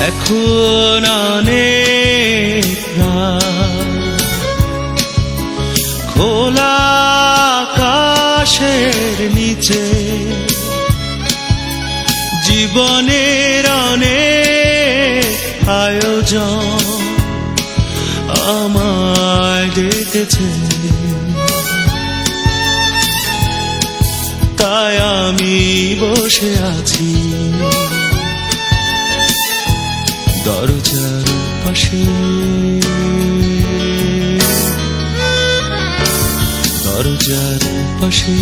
এখন অনেক খোলা আকাশের নিচে জীবনের অনেক আয়োজন আমায় ডেকেছে, তাই আমি বসে আছি দরজার পাশে, দরজার পাশে।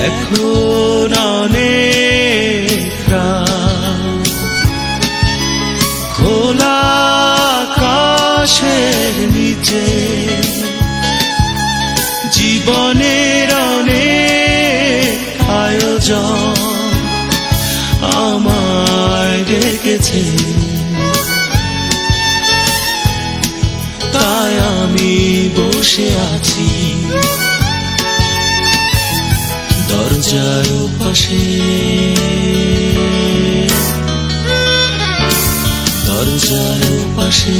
এখন অনেক খোলা আকাশের নিচে জীবনের অনেক আয়োজন আমায় ডেকেছে, তাই আমি বসে আছি দরজার পাশে, দরজার পাশে।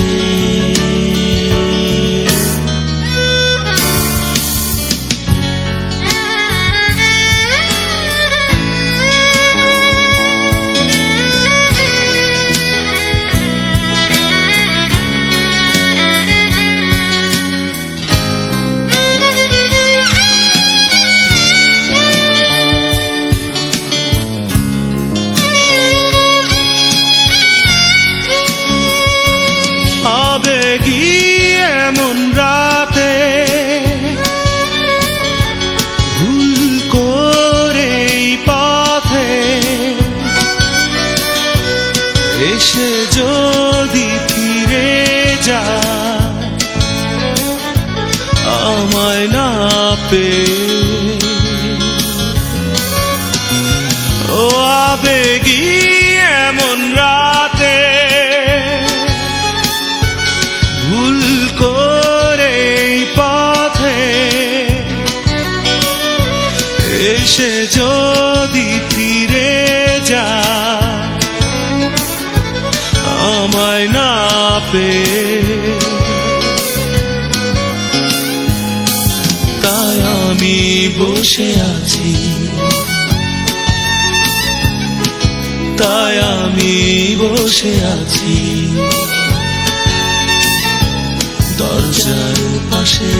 এমন রাতে ভুল করে পথে এসে যদি ফিরে যায় আমায় না পেয়ে, ও আবেগী এমন রাতে ভুল করে পথে এসে যদি ফিরে যায় আমায় না পেয়ে, তাই আমি বসে আছি, তাই আমি বসে আছি দরজার পাশে,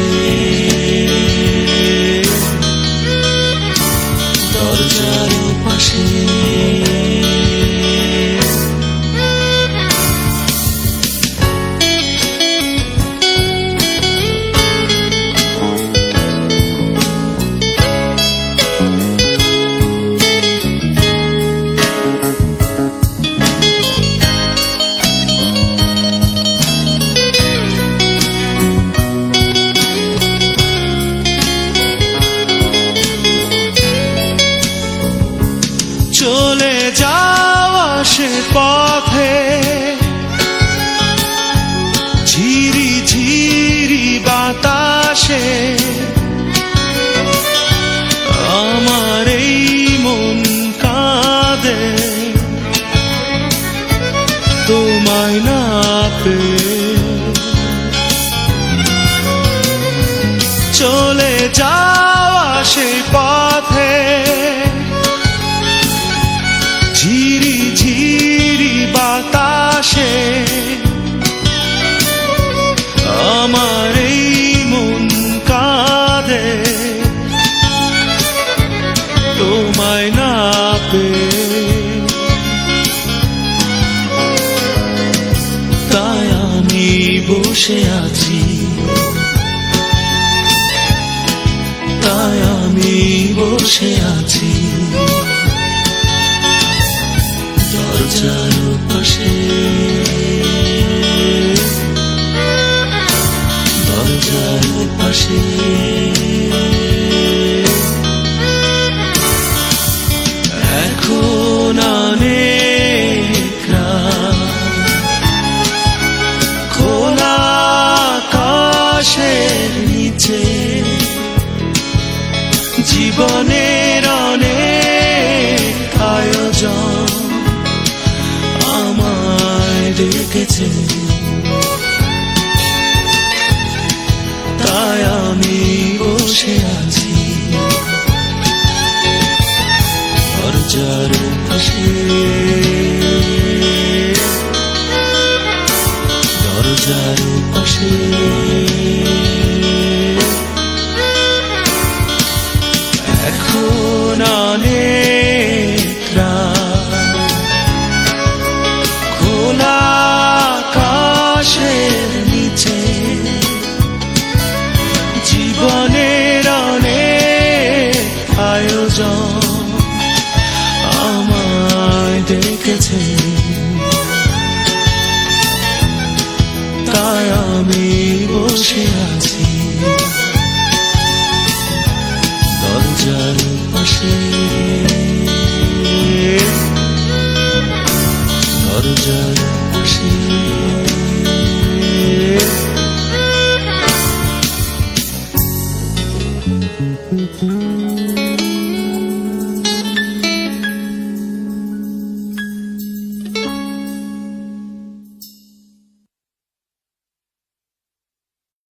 দরজার পাশে। চলে যাওয়া সে পথে ঝিরি ঝিরি বাতাসে আমার এই মন কাঁদে তোমায় না পেয়ে, চলে যাওয়া সে পথে ঝিরি ঝিরি বাতাসে আমার এই মন কাঁদে তোমায় না পেয়ে, তাই আমি বসে আছি, তাই আমি বসে আছি দরজার পাশে, দরজার পাশে। এখন অনেক খোলা আকাশের নিচে জীবনের অনেক ডেকেছে, তাই আমি বসে আছি দরজার পাশে, দরজার পাশে। এখন অনেক রাত, খোলা আকাশের নিচে জীবনের অনেক আয়োজন আমায় ডেকেছে, তাই আমি বসে আছি দরজার পাশে, দরজার পাশে।